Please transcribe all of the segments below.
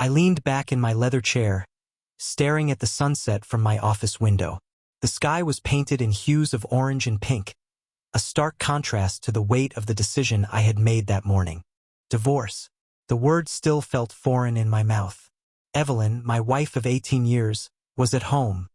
I leaned back in my leather chair, staring at the sunset from my office window. The sky was painted in hues of orange and pink, a stark contrast to the weight of the decision I had made that morning. Divorce. The word still felt foreign in my mouth. Evelyn, my wife of 18 years, was at home,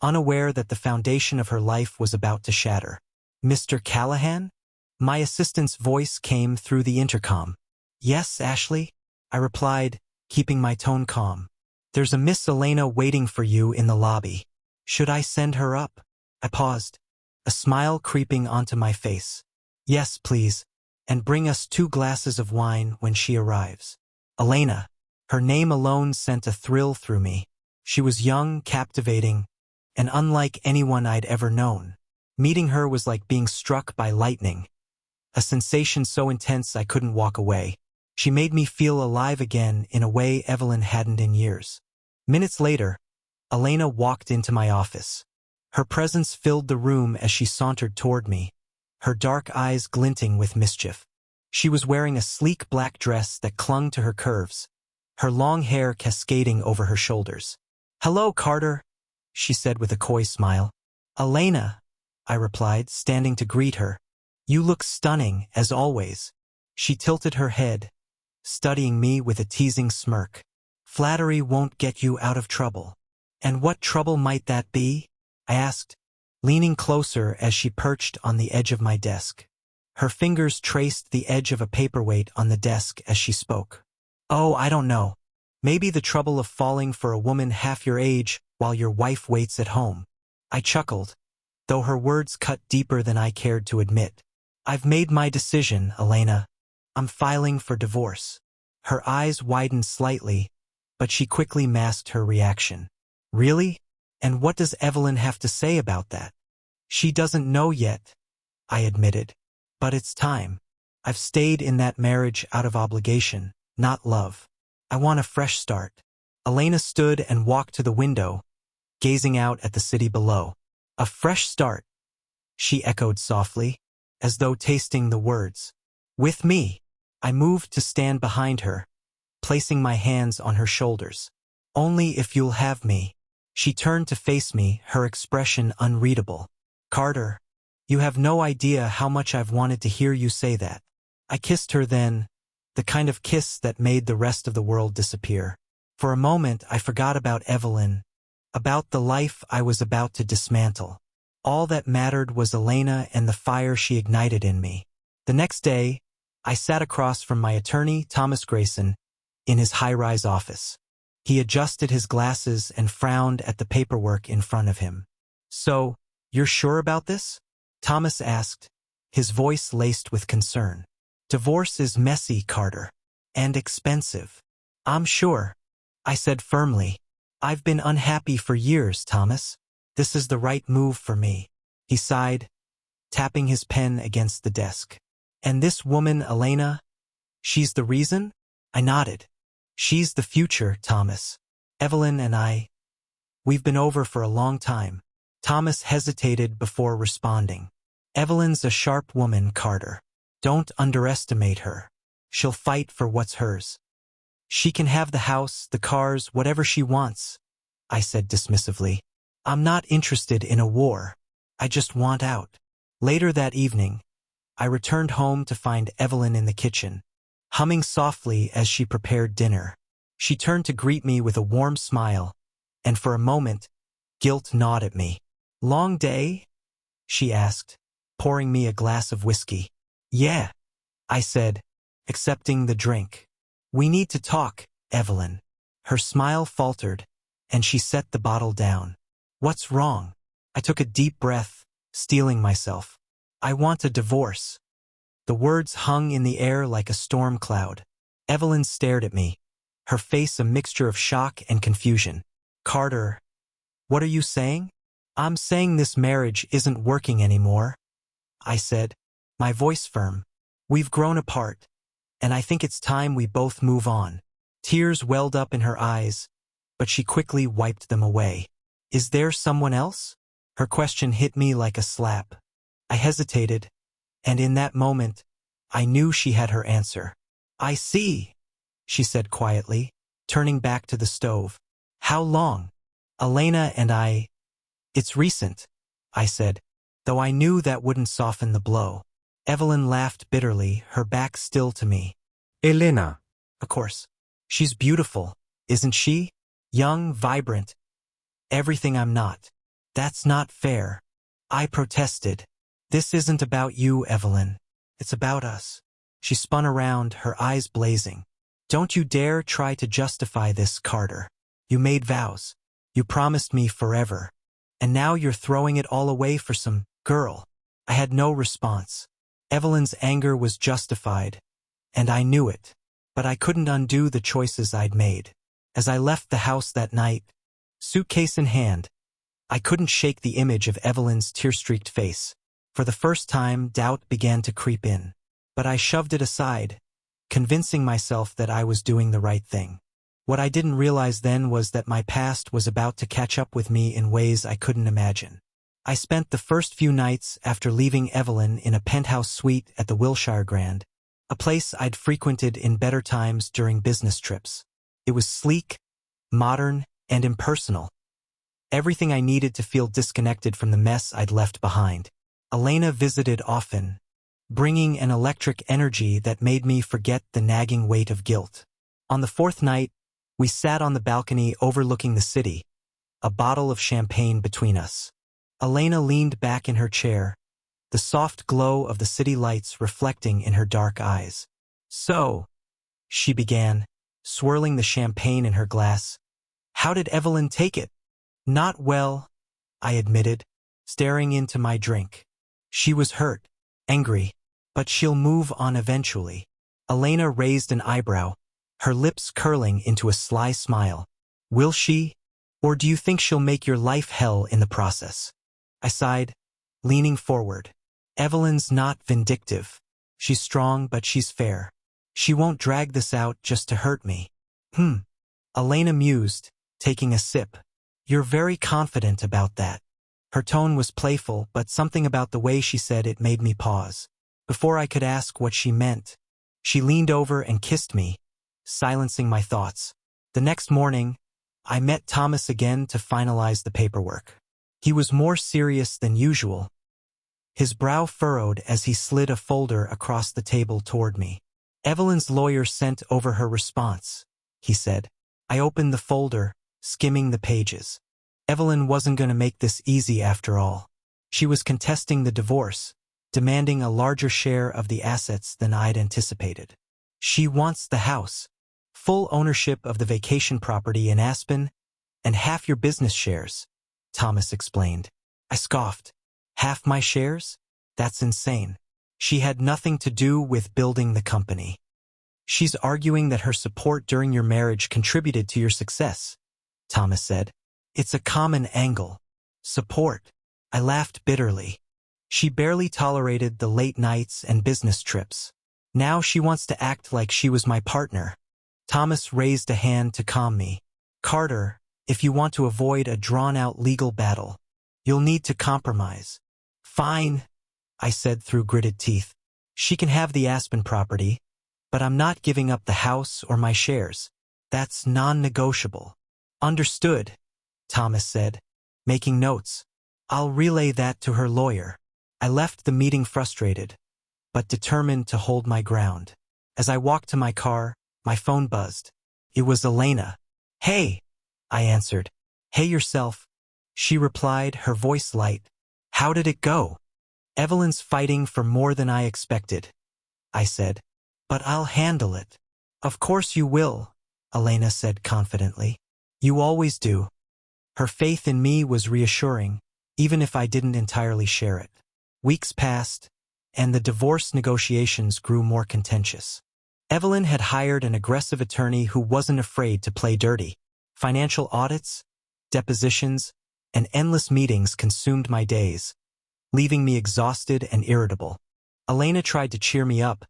unaware that the foundation of her life was about to shatter. "Mr. Callahan?" My assistant's voice came through the intercom. "Yes, Ashley?" I replied, keeping my tone calm. "There's a Miss Elena waiting for you in the lobby. Should I send her up?" I paused, a smile creeping onto my face. "Yes, please, and bring us 2 glasses of wine when she arrives." Elena. Her name alone sent a thrill through me. She was young, captivating, and unlike anyone I'd ever known. Meeting her was like being struck by lightning, a sensation so intense I couldn't walk away. She made me feel alive again in a way Evelyn hadn't in years. Minutes later, Elena walked into my office. Her presence filled the room as she sauntered toward me, her dark eyes glinting with mischief. She was wearing a sleek black dress that clung to her curves, her long hair cascading over her shoulders. "Hello, Carter," she said with a coy smile. "Elena," I replied, standing to greet her. "You look stunning, as always." She tilted her head, studying me with a teasing smirk. "Flattery won't get you out of trouble." "And what trouble might that be?" I asked, leaning closer as she perched on the edge of my desk. Her fingers traced the edge of a paperweight on the desk as she spoke. "Oh, I don't know. Maybe the trouble of falling for a woman half your age while your wife waits at home." I chuckled, though her words cut deeper than I cared to admit. "I've made my decision, Elena. I'm filing for divorce." Her eyes widened slightly, but she quickly masked her reaction. "Really? And what does Evelyn have to say about that?" "She doesn't know yet," I admitted. "But it's time. I've stayed in that marriage out of obligation, not love. I want a fresh start." Elena stood and walked to the window, gazing out at the city below. "A fresh start," she echoed softly, as though tasting the words. "With me." I moved to stand behind her, placing my hands on her shoulders. "Only if you'll have me." She turned to face me, her expression unreadable. "Carter, you have no idea how much I've wanted to hear you say that." I kissed her then, the kind of kiss that made the rest of the world disappear. For a moment I forgot about Evelyn, about the life I was about to dismantle. All that mattered was Elena and the fire she ignited in me. The next day, I sat across from my attorney, Thomas Grayson, in his high-rise office. He adjusted his glasses and frowned at the paperwork in front of him. "So, you're sure about this?" Thomas asked, his voice laced with concern. "Divorce is messy, Carter. And expensive." "I'm sure," I said firmly. "I've been unhappy for years, Thomas. This is the right move for me." He sighed, tapping his pen against the desk. "And this woman, Elena, she's the reason?" I nodded. "She's the future, Thomas. Evelyn and we've been over for a long time." Thomas hesitated before responding. "Evelyn's a sharp woman, Carter. Don't underestimate her. She'll fight for what's hers. She can have the house, the cars, whatever she wants," I said dismissively. "I'm not interested in a war. I just want out." Later that evening, I returned home to find Evelyn in the kitchen, humming softly as she prepared dinner. She turned to greet me with a warm smile, and for a moment, guilt gnawed at me. "Long day?" she asked, pouring me a glass of whiskey. "Yeah," I said, accepting the drink. "We need to talk, Evelyn." Her smile faltered, and she set the bottle down. "What's wrong?" I took a deep breath, steeling myself. "I want a divorce." The words hung in the air like a storm cloud. Evelyn stared at me, her face a mixture of shock and confusion. "Carter, what are you saying?" "I'm saying this marriage isn't working anymore," I said, my voice firm. "We've grown apart, and I think it's time we both move on." Tears welled up in her eyes, but she quickly wiped them away. "Is there someone else?" Her question hit me like a slap. I hesitated, and in that moment, I knew she had her answer. "I see," she said quietly. turning back to the stove. How long? Elena and I… It's recent, I said, though I knew that wouldn't soften the blow. Evelyn laughed bitterly, her back still to me. Elena. Of course. She's beautiful, isn't she? Young, vibrant. Everything I'm not. That's not fair. I protested. This isn't about you, Evelyn. It's about us. She spun around, her eyes blazing. Don't you dare try to justify this, Carter. You made vows. You promised me forever. And now you're throwing it all away for some girl. I had no response. Evelyn's anger was justified, and I knew it. But I couldn't undo the choices I'd made. As I left the house that night, suitcase in hand, I couldn't shake the image of Evelyn's tear-streaked face. For the first time, doubt began to creep in. But I shoved it aside, convincing myself that I was doing the right thing. What I didn't realize then was that my past was about to catch up with me in ways I couldn't imagine. I spent the first few nights after leaving Evelyn in a penthouse suite at the Wilshire Grand, a place I'd frequented in better times during business trips. It was sleek, modern, and impersonal. Everything I needed to feel disconnected from the mess I'd left behind. Elena visited often, bringing an electric energy that made me forget the nagging weight of guilt. On the fourth night, we sat on the balcony overlooking the city, a bottle of champagne between us. Elena leaned back in her chair, the soft glow of the city lights reflecting in her dark eyes. So, she began, swirling the champagne in her glass. How did Evelyn take it? Not well, I admitted, staring into my drink. She was hurt, angry, but she'll move on eventually. Elena raised an eyebrow, her lips curling into a sly smile. Will she? Or do you think she'll make your life hell in the process? I sighed, leaning forward. Evelyn's not vindictive. She's strong, but she's fair. She won't drag this out just to hurt me. Elena mused, taking a sip. You're very confident about that. Her tone was playful, but something about the way she said it made me pause. Before I could ask what she meant, she leaned over and kissed me, silencing my thoughts. The next morning, I met Thomas again to finalize the paperwork. He was more serious than usual, his brow furrowed as he slid a folder across the table toward me. Evelyn's lawyer sent over her response, he said. I opened the folder, skimming the pages. Evelyn wasn't going to make this easy after all. She was contesting the divorce, demanding a larger share of the assets than I'd anticipated. She wants the house, full ownership of the vacation property in Aspen, and half your business shares, Thomas explained. I scoffed. Half my shares? That's insane. She had nothing to do with building the company. She's arguing that her support during your marriage contributed to your success, Thomas said. It's a common angle. Support. I laughed bitterly. She barely tolerated the late nights and business trips. Now she wants to act like she was my partner. Thomas raised a hand to calm me. Carter, if you want to avoid a drawn-out legal battle, you'll need to compromise. Fine, I said through gritted teeth. She can have the Aspen property, but I'm not giving up the house or my shares. That's non-negotiable. Understood, Thomas said, making notes. I'll relay that to her lawyer. I left the meeting frustrated, but determined to hold my ground. As I walked to my car, my phone buzzed. It was Elena. Hey, I answered. Hey yourself, she replied, her voice light. How did it go? Evelyn's fighting for more than I expected, I said. But I'll handle it. Of course you will, Elena said confidently. You always do. Her faith in me was reassuring, even if I didn't entirely share it. Weeks passed, and the divorce negotiations grew more contentious. Evelyn had hired an aggressive attorney who wasn't afraid to play dirty. Financial audits, depositions, and endless meetings consumed my days, leaving me exhausted and irritable. Elena tried to cheer me up,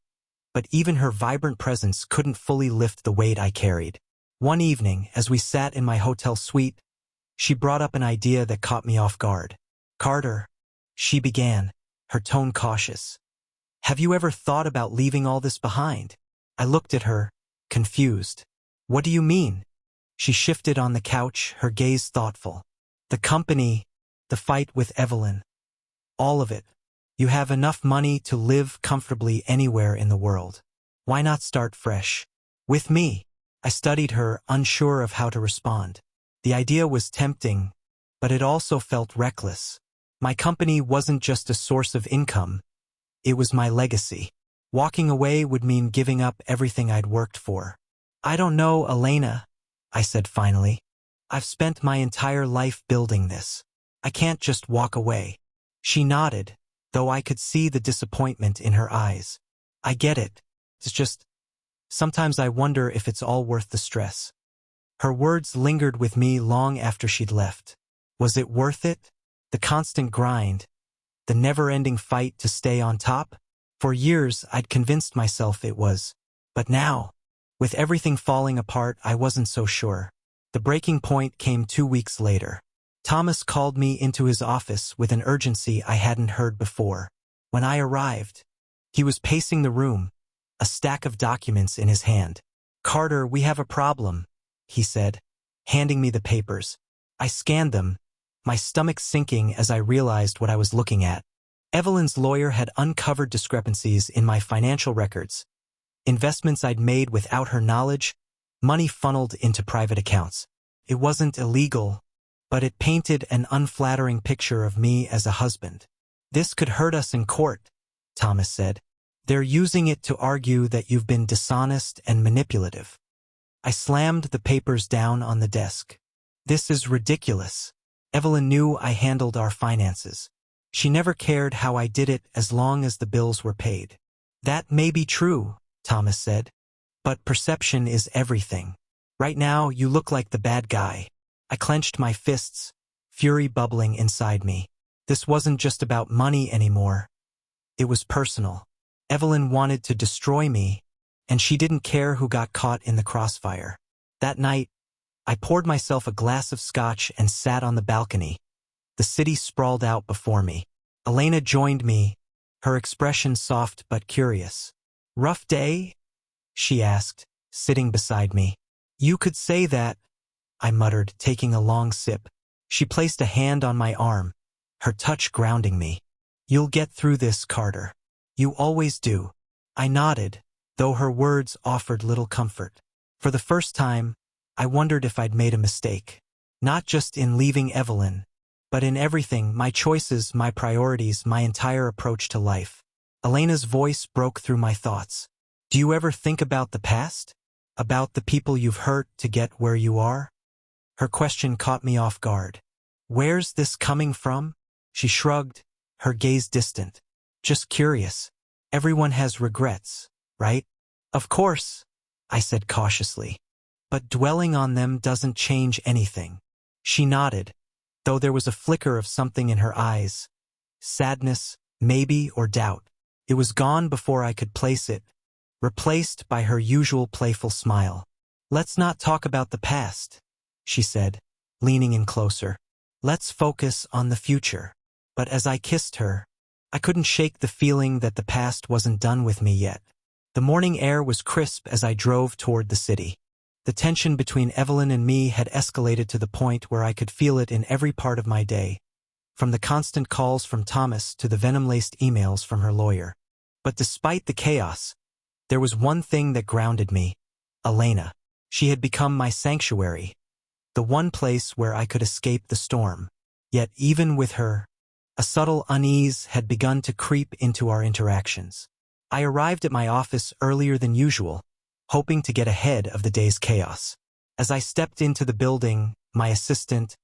but even her vibrant presence couldn't fully lift the weight I carried. One evening, as we sat in my hotel suite, she brought up an idea that caught me off guard. Carter, she began, her tone cautious. Have you ever thought about leaving all this behind? I looked at her, confused. What do you mean? She shifted on the couch, her gaze thoughtful. The company, the fight with Evelyn. All of it. You have enough money to live comfortably anywhere in the world. Why not start fresh? With me. I studied her, unsure of how to respond. The idea was tempting, but it also felt reckless. My company wasn't just a source of income. It was my legacy. Walking away would mean giving up everything I'd worked for. I don't know, Elena, I said finally. I've spent my entire life building this. I can't just walk away. She nodded, though I could see the disappointment in her eyes. I get it. It's just, sometimes I wonder if it's all worth the stress. Her words lingered with me long after she'd left. Was it worth it? The constant grind, the never-ending fight to stay on top? For years, I'd convinced myself it was. But now, with everything falling apart, I wasn't so sure. The breaking point came 2 weeks later. Thomas called me into his office with an urgency I hadn't heard before. When I arrived, he was pacing the room, a stack of documents in his hand. "Carter, we have a problem," he said, handing me the papers. I scanned them, my stomach sinking as I realized what I was looking at. Evelyn's lawyer had uncovered discrepancies in my financial records. Investments I'd made without her knowledge, money funneled into private accounts. It wasn't illegal, but it painted an unflattering picture of me as a husband. "This could hurt us in court," Thomas said. "They're using it to argue that you've been dishonest and manipulative." I slammed the papers down on the desk. "This is ridiculous." Evelyn knew I handled our finances. She never cared how I did it as long as the bills were paid. "That may be true," Thomas said, "but perception is everything. Right now, you look like the bad guy." I clenched my fists, fury bubbling inside me. This wasn't just about money anymore. It was personal. Evelyn wanted to destroy me, and she didn't care who got caught in the crossfire. That night, I poured myself a glass of scotch and sat on the balcony. The city sprawled out before me. Elena joined me, her expression soft but curious. "Rough day?" she asked, sitting beside me. "You could say that," I muttered, taking a long sip. She placed a hand on my arm, her touch grounding me. "You'll get through this, Carter. You always do." I nodded, though her words offered little comfort. For the first time, I wondered if I'd made a mistake. Not just in leaving Evelyn, but in everything, my choices, my priorities, my entire approach to life. Elena's voice broke through my thoughts. "Do you ever think about the past? About the people you've hurt to get where you are?" Her question caught me off guard. "Where's this coming from?" She shrugged, her gaze distant. "Just curious. Everyone has regrets, right?" "Of course," I said cautiously. "But dwelling on them doesn't change anything." She nodded, though there was a flicker of something in her eyes. Sadness, maybe, or doubt. It was gone before I could place it, replaced by her usual playful smile. "Let's not talk about the past," she said, leaning in closer. "Let's focus on the future." But as I kissed her, I couldn't shake the feeling that the past wasn't done with me yet. The morning air was crisp as I drove toward the city. The tension between Evelyn and me had escalated to the point where I could feel it in every part of my day, from the constant calls from Thomas to the venom-laced emails from her lawyer. But despite the chaos, there was one thing that grounded me: Elena. She had become my sanctuary, the one place where I could escape the storm. Yet even with her, a subtle unease had begun to creep into our interactions. I arrived at my office earlier than usual, hoping to get ahead of the day's chaos. As I stepped into the building, my assistant,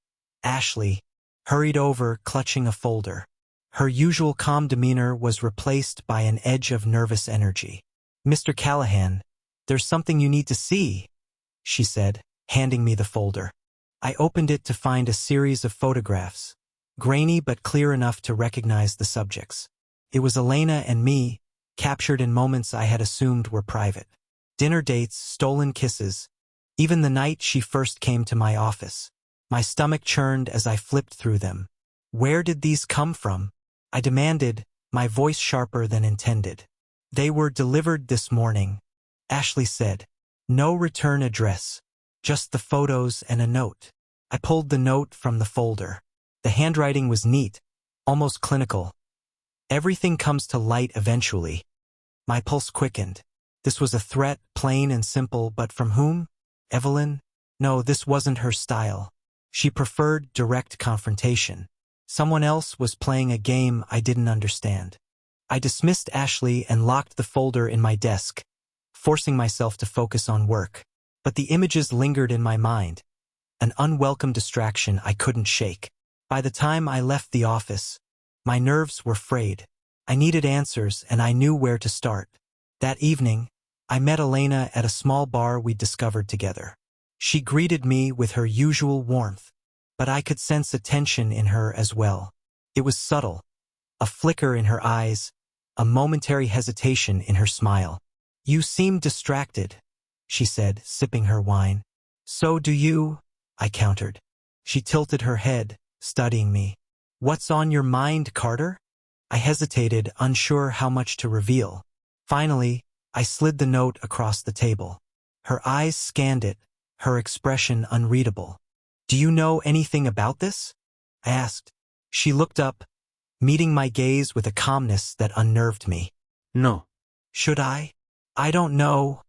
Ashley, hurried over, clutching a folder. Her usual calm demeanor was replaced by an edge of nervous energy. "Mr. Callahan, there's something you need to see," she said, handing me the folder. I opened it to find a series of photographs, grainy but clear enough to recognize the subjects. It was Elena and me, captured in moments I had assumed were private. Dinner dates, stolen kisses, even the night she first came to my office. My stomach churned as I flipped through them. "Where did these come from?" I demanded, my voice sharper than intended. "They were delivered this morning," Ashley said, No return address. Just the photos and a note. I pulled the note from the folder. The handwriting was neat, almost clinical. Everything comes to light eventually. My pulse quickened. This was a threat, plain and simple, but from whom? Evelyn? No, this wasn't her style. She preferred direct confrontation. Someone else was playing a game I didn't understand. I dismissed Ashley and locked the folder in my desk, forcing myself to focus on work. But the images lingered in my mind, an unwelcome distraction I couldn't shake. By the time I left the office, my nerves were frayed. I needed answers, and I knew where to start. That evening, I met Elena at a small bar we'd discovered together. She greeted me with her usual warmth, but I could sense a tension in her as well. It was subtle, a flicker in her eyes, a momentary hesitation in her smile. "You seem distracted," she said, sipping her wine. "So do you," I countered. She tilted her head, studying me. "What's on your mind, Carter?" I hesitated, unsure how much to reveal. Finally, I slid the note across the table. Her eyes scanned it, her expression unreadable. "Do you know anything about this?" I asked. She looked up, meeting my gaze with a calmness that unnerved me. No. "Should I?" "I don't know,"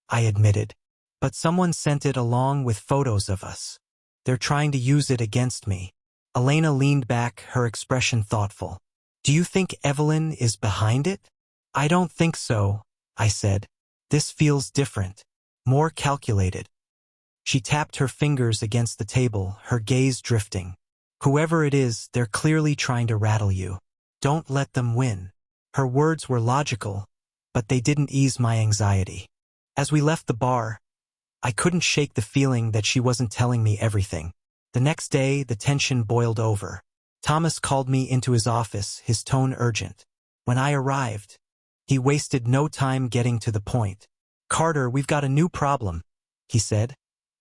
I admitted. "But someone sent it along with photos of us. They're trying to use it against me." Elena leaned back, her expression thoughtful. "Do you think Evelyn is behind it?" "I don't think so," I said. "This feels different, more calculated." She tapped her fingers against the table, her gaze drifting. "Whoever it is, they're clearly trying to rattle you. Don't let them win." Her words were logical, but they didn't ease my anxiety. As we left the bar, I couldn't shake the feeling that she wasn't telling me everything. The next day, the tension boiled over. Thomas called me into his office, his tone urgent. When I arrived, he wasted no time getting to the point. "Carter, we've got a new problem," he said,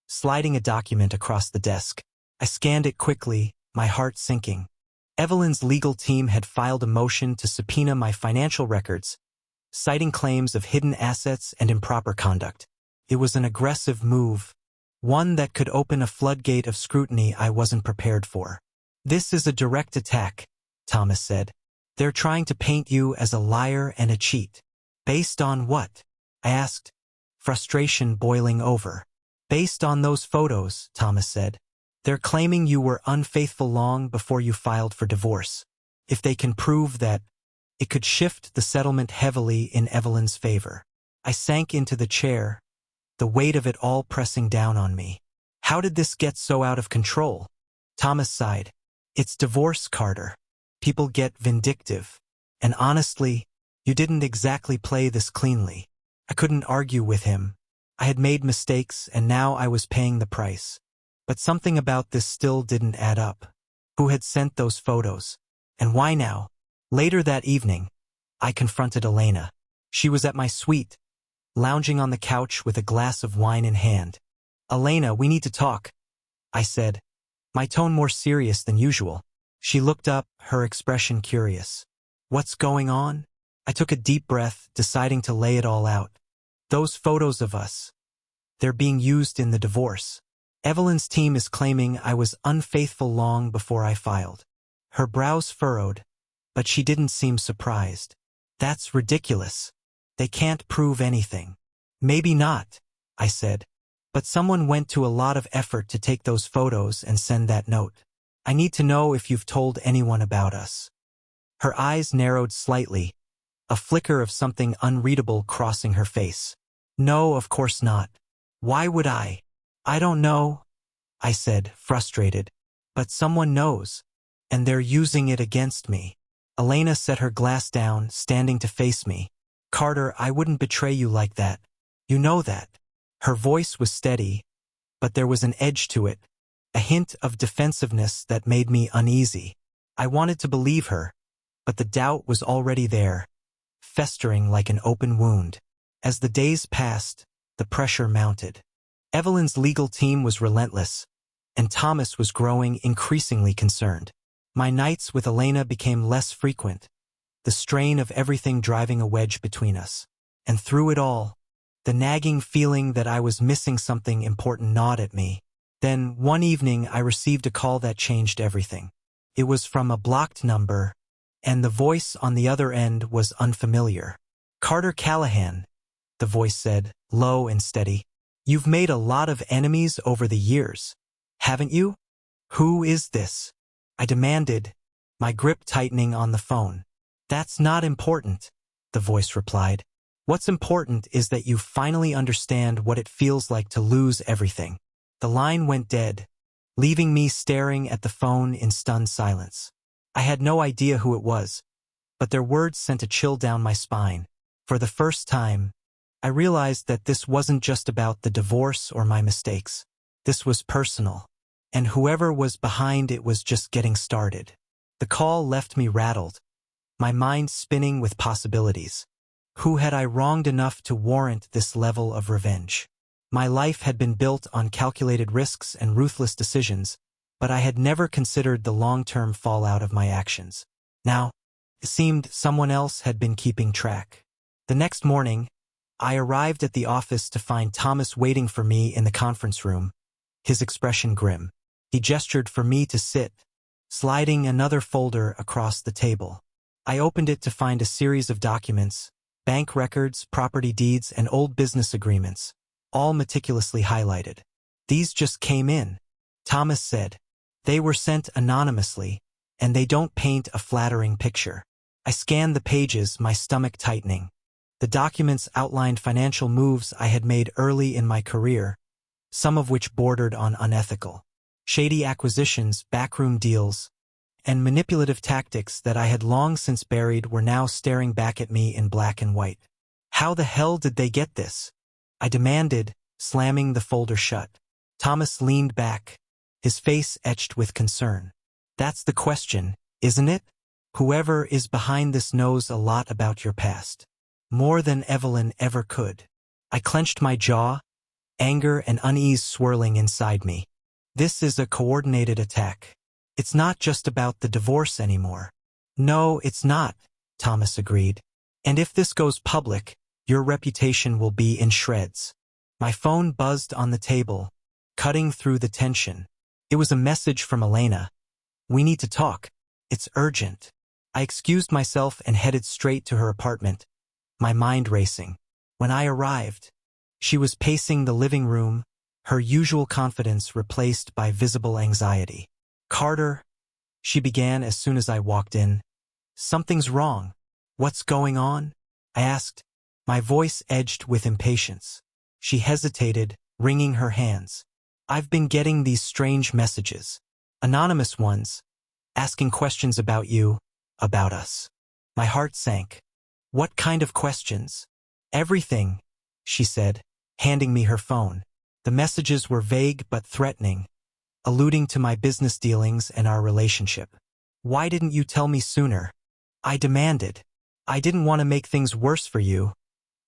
sliding a document across the desk. I scanned it quickly, my heart sinking. Evelyn's legal team had filed a motion to subpoena my financial records, citing claims of hidden assets and improper conduct. It was an aggressive move, one that could open a floodgate of scrutiny I wasn't prepared for. "This is a direct attack," Thomas said. "They're trying to paint you as a liar and a cheat." "Based on what?" I asked, frustration boiling over. "Based on those photos," Thomas said. "They're claiming you were unfaithful long before you filed for divorce. If they can prove that, it could shift the settlement heavily in Evelyn's favor." I sank into the chair, the weight of it all pressing down on me. "How did this get so out of control?" Thomas sighed. "It's divorce, Carter. People get vindictive. And honestly, you didn't exactly play this cleanly." I couldn't argue with him. I had made mistakes, and now I was paying the price. But something about this still didn't add up. Who had sent those photos? And why now? Later that evening, I confronted Elena. She was at my suite, lounging on the couch with a glass of wine in hand. "Elena, we need to talk," I said, my tone more serious than usual. She looked up, her expression curious. "What's going on?" I took a deep breath, deciding to lay it all out. "Those photos of us. They're being used in the divorce. Evelyn's team is claiming I was unfaithful long before I filed." Her brows furrowed, but she didn't seem surprised. "That's ridiculous. They can't prove anything." "Maybe not," I said. "But someone went to a lot of effort to take those photos and send that note. I need to know if you've told anyone about us." Her eyes narrowed slightly, a flicker of something unreadable crossing her face. "No, of course not. Why would I?" "I don't know," I said, frustrated. "But someone knows, and they're using it against me." Elena set her glass down, standing to face me. "Carter, I wouldn't betray you like that. You know that." Her voice was steady, but there was an edge to it, a hint of defensiveness that made me uneasy. I wanted to believe her, but the doubt was already there, festering like an open wound. As the days passed, the pressure mounted. Evelyn's legal team was relentless, and Thomas was growing increasingly concerned. My nights with Elena became less frequent, the strain of everything driving a wedge between us. And through it all, the nagging feeling that I was missing something important gnawed at me. Then, one evening, I received a call that changed everything. It was from a blocked number, and the voice on the other end was unfamiliar. "Carter Callahan," the voice said, low and steady. "You've made a lot of enemies over the years, haven't you?" "Who is this?" I demanded, my grip tightening on the phone. "That's not important," the voice replied. "What's important is that you finally understand what it feels like to lose everything." The line went dead, leaving me staring at the phone in stunned silence. I had no idea who it was, but their words sent a chill down my spine. For the first time, I realized that this wasn't just about the divorce or my mistakes. This was personal, and whoever was behind it was just getting started. The call left me rattled, my mind spinning with possibilities. Who had I wronged enough to warrant this level of revenge? My life had been built on calculated risks and ruthless decisions, but I had never considered the long-term fallout of my actions. Now, it seemed someone else had been keeping track. The next morning, I arrived at the office to find Thomas waiting for me in the conference room, his expression grim. He gestured for me to sit, sliding another folder across the table. I opened it to find a series of documents, bank records, property deeds, and old business agreements, all meticulously highlighted. "These just came in," Thomas said. "They were sent anonymously, and they don't paint a flattering picture." I scanned the pages, my stomach tightening. The documents outlined financial moves I had made early in my career, some of which bordered on unethical. Shady acquisitions, backroom deals, and manipulative tactics that I had long since buried were now staring back at me in black and white. "How the hell did they get this?" I demanded, slamming the folder shut. Thomas leaned back, his face etched with concern. "That's the question, isn't it? Whoever is behind this knows a lot about your past. More than Evelyn ever could." I clenched my jaw, anger and unease swirling inside me. This is a coordinated attack. It's not just about the divorce anymore. "No, it's not," Thomas agreed. "And if this goes public, your reputation will be in shreds." My phone buzzed on the table, cutting through the tension. It was a message from Elena. "We need to talk. It's urgent." I excused myself and headed straight to her apartment, my mind racing. When I arrived, she was pacing the living room, her usual confidence replaced by visible anxiety. "Carter," she began as soon as I walked in. "Something's wrong." "What's going on?" I asked, my voice edged with impatience. She hesitated, wringing her hands. "I've been getting these strange messages. Anonymous ones, asking questions about you, about us." My heart sank. "What kind of questions?" "Everything," she said, handing me her phone. The messages were vague but threatening, alluding to my business dealings and our relationship. "Why didn't you tell me sooner?" I demanded. "I didn't want to make things worse for you,"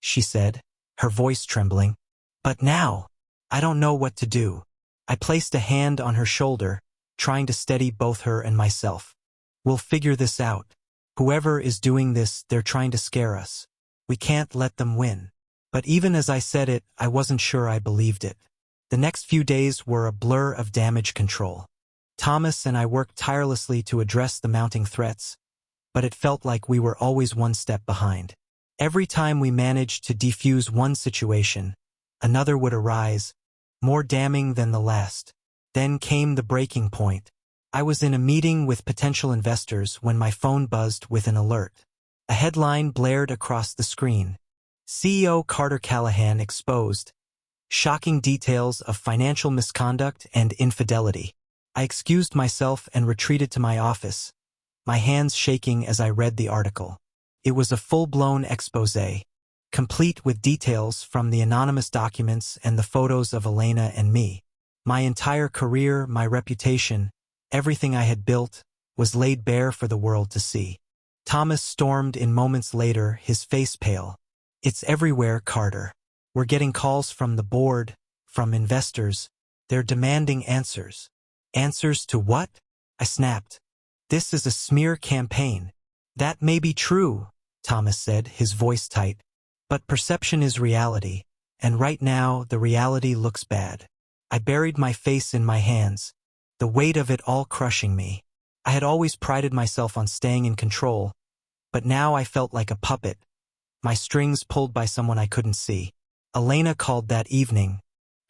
she said, her voice trembling. "But now, I don't know what to do." I placed a hand on her shoulder, trying to steady both her and myself. "We'll figure this out. Whoever is doing this, they're trying to scare us. We can't let them win." But even as I said it, I wasn't sure I believed it. The next few days were a blur of damage control. Thomas and I worked tirelessly to address the mounting threats, but it felt like we were always one step behind. Every time we managed to defuse one situation, another would arise, more damning than the last. Then came the breaking point. I was in a meeting with potential investors when my phone buzzed with an alert. A headline blared across the screen. "CEO Carter Callahan exposed. Shocking details of financial misconduct and infidelity." I excused myself and retreated to my office, my hands shaking as I read the article. It was a full-blown exposé, complete with details from the anonymous documents and the photos of Elena and me. My entire career, my reputation, everything I had built, was laid bare for the world to see. Thomas stormed in moments later, his face pale. "It's everywhere, Carter. We're getting calls from the board, from investors. They're demanding answers." "Answers to what?" I snapped. "This is a smear campaign." "That may be true," Thomas said, his voice tight. "But perception is reality. And right now, the reality looks bad. I buried my face in my hands, the weight of it all crushing me. I had always prided myself on staying in control, but now I felt like a puppet, my strings pulled by someone I couldn't see. Elena called that evening,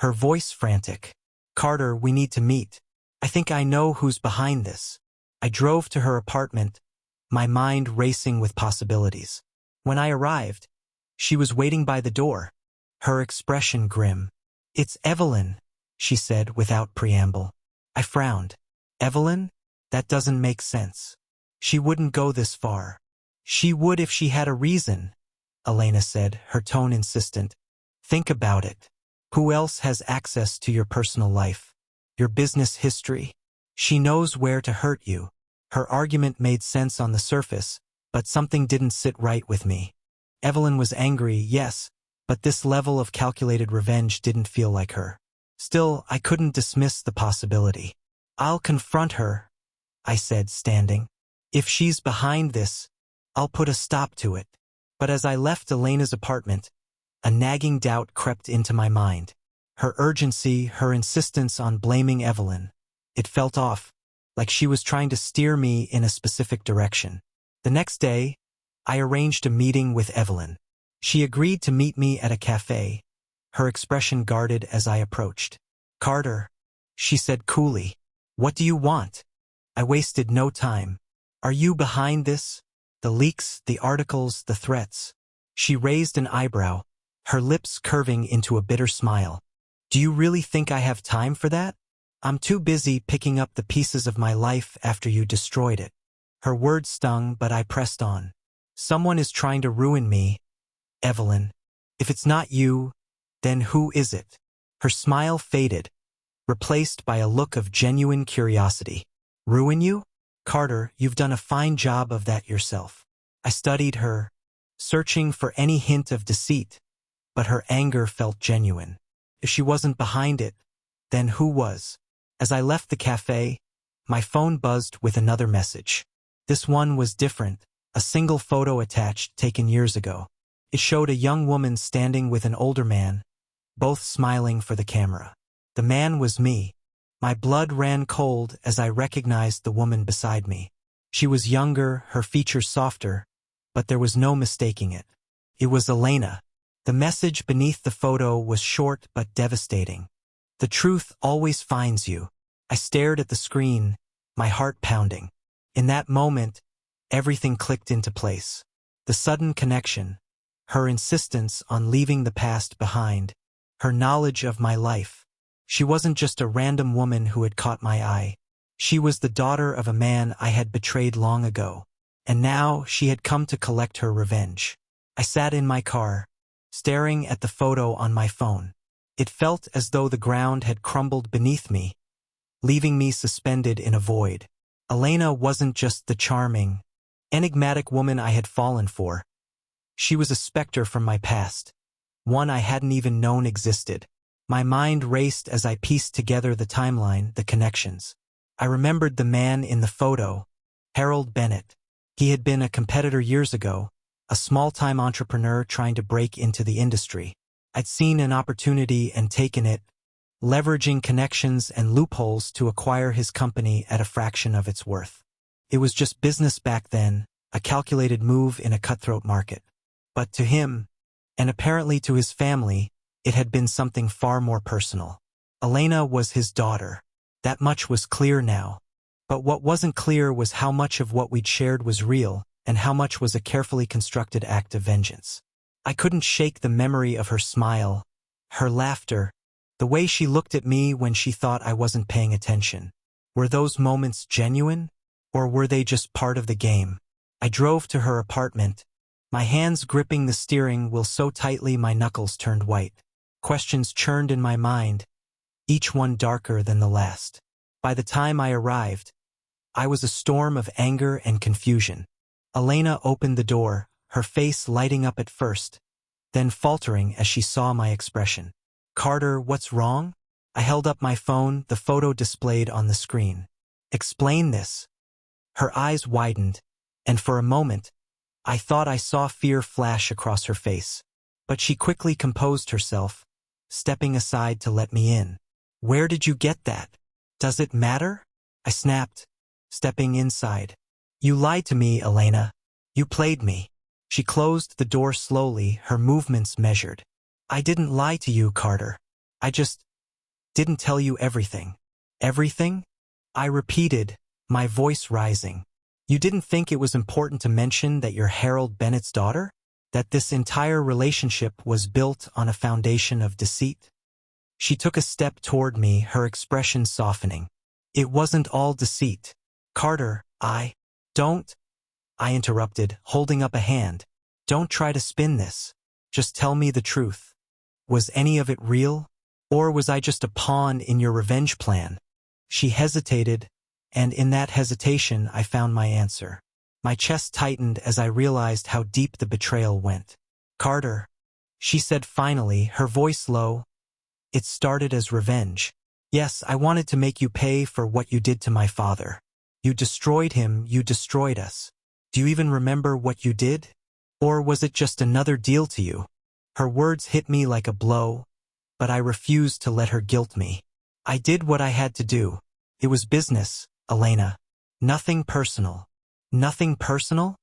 her voice frantic. "Carter, we need to meet. I think I know who's behind this." I drove to her apartment, my mind racing with possibilities. When I arrived, she was waiting by the door, her expression grim. "It's Evelyn," she said without preamble. I frowned. "Evelyn? That doesn't make sense. She wouldn't go this far." "She would if she had a reason," Elena said, her tone insistent. "Think about it. Who else has access to your personal life, your business history? She knows where to hurt you." Her argument made sense on the surface, but something didn't sit right with me. Evelyn was angry, yes, but this level of calculated revenge didn't feel like her. Still, I couldn't dismiss the possibility. "I'll confront her," I said, standing. "If she's behind this, I'll put a stop to it." But as I left Elena's apartment, a nagging doubt crept into my mind. Her urgency, her insistence on blaming Evelyn. It felt off, like she was trying to steer me in a specific direction. The next day, I arranged a meeting with Evelyn. She agreed to meet me at a cafe, her expression guarded as I approached. "Carter," she said coolly, "what do you want?" I wasted no time. "Are you behind this? The leaks, the articles, the threats?" She raised an eyebrow, her lips curving into a bitter smile. "Do you really think I have time for that? I'm too busy picking up the pieces of my life after you destroyed it." Her words stung, but I pressed on. "Someone is trying to ruin me, Evelyn. If it's not you, then who is it?" Her smile faded, replaced by a look of genuine curiosity. "Ruin you? Carter, you've done a fine job of that yourself." I studied her, searching for any hint of deceit, but her anger felt genuine. If she wasn't behind it, then who was? As I left the cafe, my phone buzzed with another message. This one was different, a single photo attached taken years ago. It showed a young woman standing with an older man, both smiling for the camera. The man was me. My blood ran cold as I recognized the woman beside me. She was younger, her features softer, but there was no mistaking it. It was Elena. The message beneath the photo was short but devastating. "The truth always finds you." I stared at the screen, my heart pounding. In that moment, everything clicked into place. The sudden connection, her insistence on leaving the past behind, her knowledge of my life. She wasn't just a random woman who had caught my eye. She was the daughter of a man I had betrayed long ago, and now she had come to collect her revenge. I sat in my car, staring at the photo on my phone. It felt as though the ground had crumbled beneath me, leaving me suspended in a void. Elena wasn't just the charming, enigmatic woman I had fallen for. She was a specter from my past, one I hadn't even known existed. My mind raced as I pieced together the timeline, the connections. I remembered the man in the photo, Harold Bennett. He had been a competitor years ago, a small-time entrepreneur trying to break into the industry. I'd seen an opportunity and taken it, leveraging connections and loopholes to acquire his company at a fraction of its worth. It was just business back then, a calculated move in a cutthroat market. But to him, and apparently to his family, it had been something far more personal. Elena was his daughter. That much was clear now. But what wasn't clear was how much of what we'd shared was real, and how much was a carefully constructed act of vengeance. I couldn't shake the memory of her smile, her laughter, the way she looked at me when she thought I wasn't paying attention. Were those moments genuine, or were they just part of the game? I drove to her apartment, my hands gripping the steering wheel so tightly my knuckles turned white. Questions churned in my mind, each one darker than the last. By the time I arrived, I was a storm of anger and confusion. Elena opened the door, her face lighting up at first, then faltering as she saw my expression. "Carter, what's wrong?" I held up my phone, the photo displayed on the screen. "Explain this." Her eyes widened, and for a moment, I thought I saw fear flash across her face. But she quickly composed herself, stepping aside to let me in. "Where did you get that? Does it matter?" I snapped, stepping inside. "You lied to me, Elena. You played me." She closed the door slowly, her movements measured. "I didn't lie to you, Carter. I just didn't tell you everything." "Everything?" I repeated, my voice rising. "You didn't think it was important to mention that you're Harold Bennett's daughter? That this entire relationship was built on a foundation of deceit?" She took a step toward me, her expression softening. "It wasn't all deceit. Carter, don't," I interrupted, holding up a hand. "Don't try to spin this. Just tell me the truth. Was any of it real? Or was I just a pawn in your revenge plan?" She hesitated, and in that hesitation I found my answer. My chest tightened as I realized how deep the betrayal went. "Carter," she said finally, her voice low, "it started as revenge. Yes, I wanted to make you pay for what you did to my father. You destroyed him, you destroyed us. Do you even remember what you did? Or was it just another deal to you?" Her words hit me like a blow, but I refused to let her guilt me. "I did what I had to do. It was business, Elena. Nothing personal." "Nothing personal?"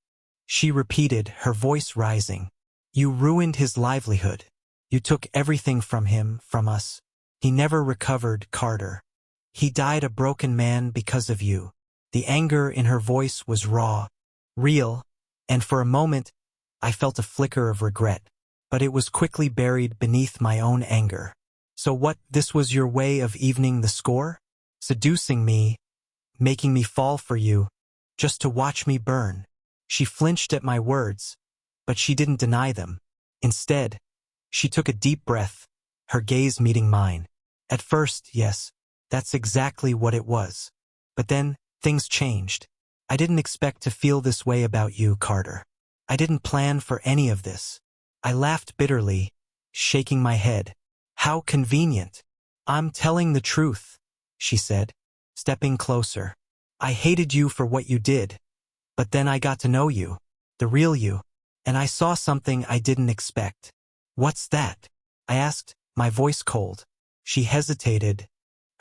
she repeated, her voice rising. "You ruined his livelihood. You took everything from him, from us. He never recovered, Carter. He died a broken man because of you." The anger in her voice was raw, real, and for a moment I felt a flicker of regret, but it was quickly buried beneath my own anger. "So what, this was your way of evening the score? Seducing me, making me fall for you, just to watch me burn?" She flinched at my words, but she didn't deny them. Instead, she took a deep breath, her gaze meeting mine. "At first, yes, that's exactly what it was. But then, things changed. I didn't expect to feel this way about you, Carter. I didn't plan for any of this." I laughed bitterly, shaking my head. "How convenient." "I'm telling the truth," she said, stepping closer. "I hated you for what you did. But then I got to know you, the real you, and I saw something I didn't expect." "What's that?" I asked, my voice cold. She hesitated,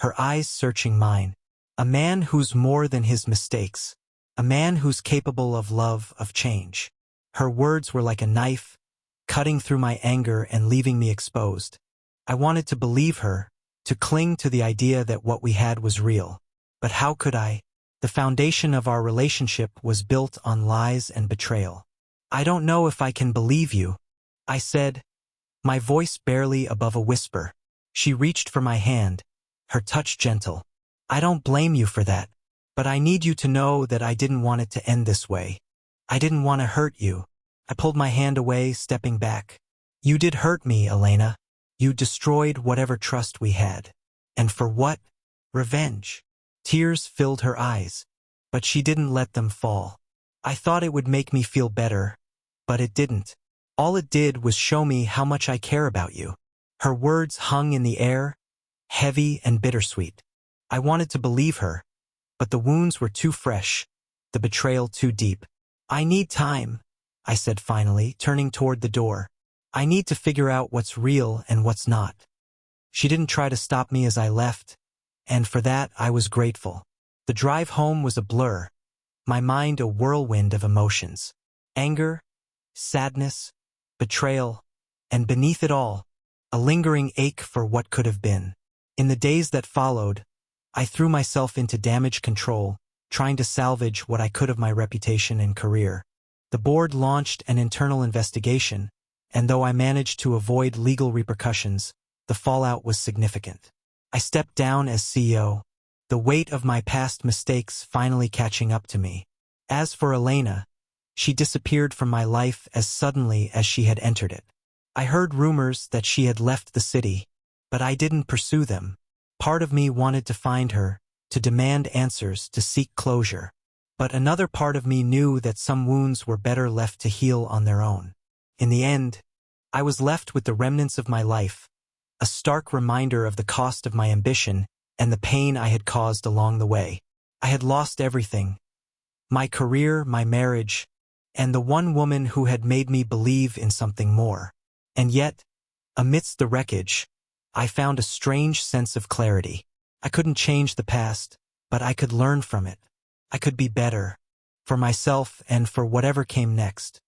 her eyes searching mine. "A man who's more than his mistakes. A man who's capable of love, of change." Her words were like a knife, cutting through my anger and leaving me exposed. I wanted to believe her, to cling to the idea that what we had was real. But how could I? The foundation of our relationship was built on lies and betrayal. "I don't know if I can believe you," I said, my voice barely above a whisper. She reached for my hand, her touch gentle. "I don't blame you for that, but I need you to know that I didn't want it to end this way. I didn't want to hurt you." I pulled my hand away, stepping back. "You did hurt me, Elena. You destroyed whatever trust we had. And for what? Revenge." Tears filled her eyes, but she didn't let them fall. "I thought it would make me feel better, but it didn't. All it did was show me how much I care about you." Her words hung in the air, heavy and bittersweet. I wanted to believe her, but the wounds were too fresh, the betrayal too deep. "I need time," I said finally, turning toward the door. "I need to figure out what's real and what's not." She didn't try to stop me as I left, and for that I was grateful. The drive home was a blur, my mind a whirlwind of emotions. Anger, sadness, betrayal, and beneath it all, a lingering ache for what could have been. In the days that followed, I threw myself into damage control, trying to salvage what I could of my reputation and career. The board launched an internal investigation, and though I managed to avoid legal repercussions, the fallout was significant. I stepped down as CEO, the weight of my past mistakes finally catching up to me. As for Elena, she disappeared from my life as suddenly as she had entered it. I heard rumors that she had left the city, but I didn't pursue them. Part of me wanted to find her, to demand answers, to seek closure. But another part of me knew that some wounds were better left to heal on their own. In the end, I was left with the remnants of my life, a stark reminder of the cost of my ambition and the pain I had caused along the way. I had lost everything: my career, my marriage, and the one woman who had made me believe in something more. And yet, amidst the wreckage, I found a strange sense of clarity. I couldn't change the past, but I could learn from it. I could be better, for myself and for whatever came next.